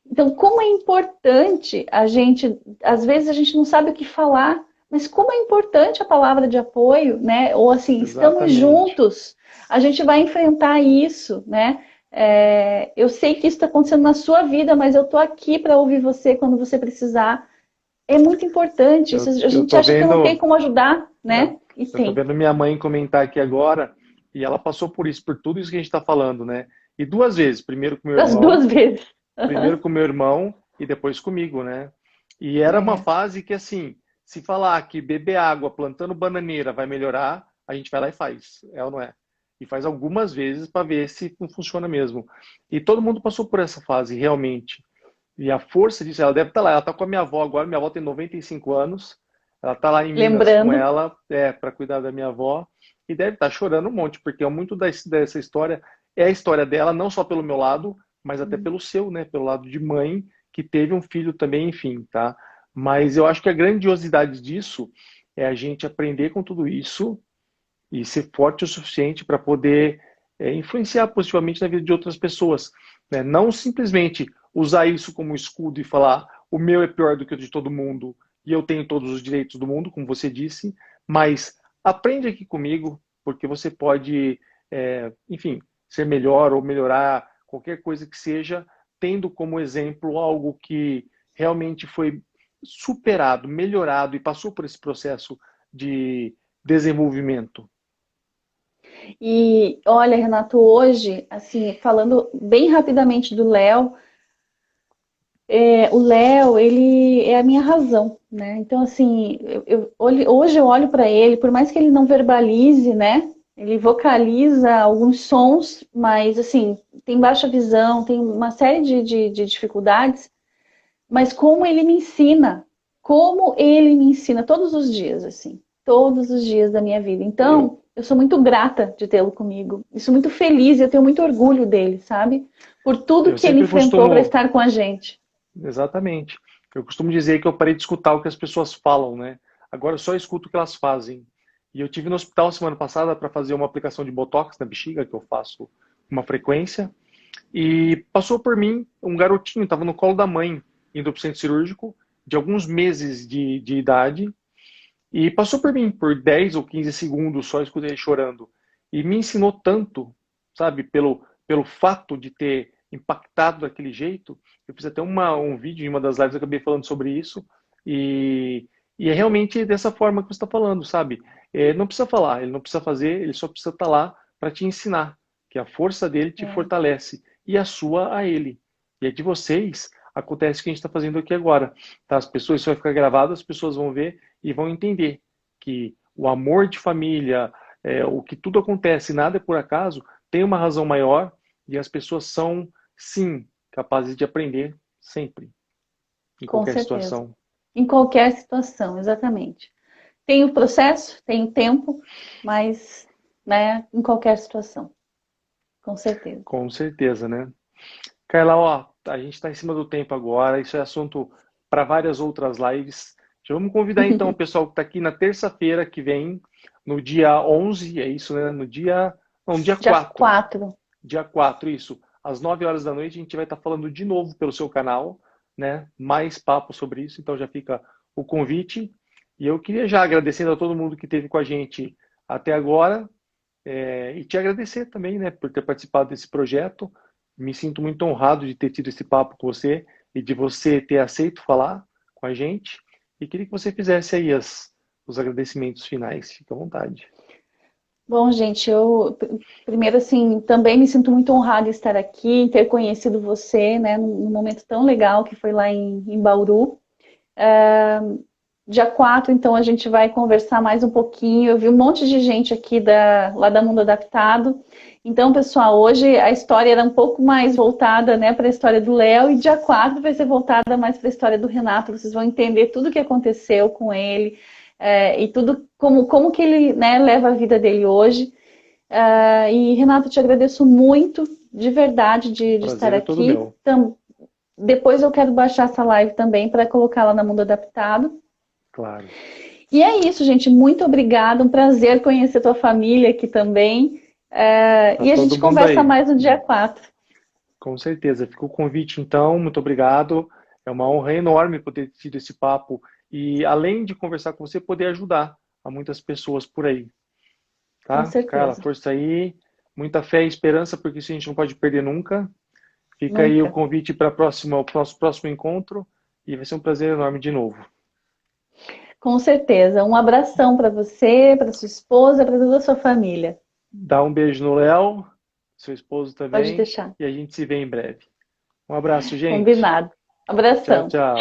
Então, como é importante a gente, às vezes a gente não sabe o que falar, mas como é importante a palavra de apoio, né? Ou assim, estamos Exatamente. juntos, a gente vai enfrentar isso, né? Eu sei que isso está acontecendo na sua vida, mas eu estou aqui para ouvir você quando você precisar. É muito importante. Isso, a Eu gente tô acha que não tem vendo, como ajudar, né? né? E Eu tô tem. vendo minha mãe comentar aqui agora e ela passou por isso, por tudo isso que a gente está falando, né? E duas vezes, Das duas vezes. primeiro com meu irmão e depois comigo, né? E era uma É, fase que, assim, se falar que beber água plantando bananeira vai melhorar, a gente vai lá e faz, é ou não é? E faz algumas vezes para ver se não funciona mesmo. E todo mundo passou por essa fase, realmente. E a força disso, ela deve estar lá, ela está com a minha avó agora, minha avó tem 95 anos, ela está lá em Minas com lembrando, ela, para cuidar da minha avó, e deve estar chorando um monte, porque é muito dessa história, é a história dela, não só pelo meu lado, mas até pelo seu, né? Pelo lado de mãe, que teve um filho também, enfim, tá? Mas eu acho que a grandiosidade disso é a gente aprender com tudo isso e ser forte o suficiente para poder influenciar positivamente na vida de outras pessoas, né? Não simplesmente usar isso como escudo e falar o meu é pior do que o de todo mundo e eu tenho todos os direitos do mundo, como você disse, mas aprende aqui comigo, porque você pode, enfim, ser melhor ou melhorar qualquer coisa que seja, tendo como exemplo algo que realmente foi superado, melhorado e passou por esse processo de desenvolvimento. e olha, Renato, hoje, assim, falando bem rapidamente do Léo, o Léo, ele é a minha razão, né? Então, assim, hoje eu olho para ele, por mais que ele não verbalize, né? Ele vocaliza alguns sons, mas, assim, tem baixa visão, tem uma série de dificuldades, mas como ele me ensina todos os dias, assim, todos os dias da minha vida. Eu, Então, eu sou muito grata de tê-lo comigo, e sou muito feliz, e eu tenho muito orgulho dele, sabe? Por tudo eu que ele sempre enfrentou para costumo, estar com a gente. exatamente, eu costumo dizer que eu parei de escutar o que as pessoas falam, né? Agora eu só escuto o que elas fazem. E eu tive no hospital semana passada para fazer uma aplicação de Botox na bexiga, que eu faço uma frequência, e passou por mim um garotinho, estava no colo da mãe, indo para o centro cirúrgico, de alguns meses de idade, e passou por mim por 10 ou 15 segundos, só escutei ele chorando. E me ensinou tanto, sabe, pelo fato de ter impactado daquele jeito. Eu fiz até um vídeo em uma das lives, eu acabei falando sobre isso. E é realmente dessa forma que você está falando, sabe? Não precisa falar, ele não precisa fazer, ele só precisa estar lá para te ensinar, que a força dele te É, fortalece e a sua a ele. E a de vocês acontece o que a gente está fazendo aqui agora. Tá? As pessoas, isso vai ficar gravado, as pessoas vão ver e vão entender que o amor de família, o que tudo acontece, nada é por acaso, tem uma razão maior e as pessoas são, sim, capazes de aprender sempre, em com qualquer certeza. situação. Em qualquer situação, exatamente. Tem o processo, tem o tempo, mas, né, em qualquer situação, com certeza. Com certeza, né? Carla, ó, a gente está em cima do tempo agora, isso é assunto para várias outras lives. Já vamos convidar então o pessoal que está aqui na terça-feira que vem, no dia 11, é isso, né? No dia, não, dia Dia 4. 4. Dia 4, isso. Às 9 horas da noite a gente vai estar falando de novo pelo seu canal, né? Mais papo sobre isso, então já fica o convite. E eu queria já agradecendo a todo mundo que esteve com a gente até agora, e te agradecer também, né, por ter participado desse projeto. Me sinto muito honrado de ter tido esse papo com você e de você ter aceito falar com a gente. E queria que você fizesse aí os agradecimentos finais. Fique à vontade. Bom, gente, eu primeiro assim também me sinto muito honrada em estar aqui, em ter conhecido você, né, num momento tão legal que foi lá em Bauru. Dia 4, então, a gente vai conversar mais um pouquinho. Eu vi um monte de gente aqui lá da Mundo Adaptado. Então, pessoal, hoje a história era um pouco mais voltada, né, para a história do Léo, e dia 4 vai ser voltada mais para a história do Renato. Vocês vão entender tudo o que aconteceu com ele, e tudo como que ele, né, leva a vida dele hoje. E, Renato, te agradeço muito, de verdade, de estar Prazer é todo aqui. meu. Depois eu quero baixar essa live também para colocá-la na Mundo Adaptado. Claro. E é isso, gente. Muito obrigada. Um prazer conhecer tua família aqui também. Tá E a todo gente mundo conversa aí. mais no dia 4. Com certeza. Fica o convite, então. Muito obrigado. É uma honra enorme poder ter tido esse papo e, além de conversar com você, poder ajudar a muitas pessoas por aí. Com Tá? Carla, certeza. força aí. Muita fé e esperança, porque isso a gente não pode perder nunca. Fica aí o Nunca. convite para o nosso próximo encontro e vai ser um prazer enorme de novo. Com certeza. Um abração para você, para sua esposa, para toda a sua família. Dá um beijo no Léo, seu esposo Pode também, deixar. e a gente se vê em breve. Um abraço, gente. Combinado. Tchau, Abração. tchau.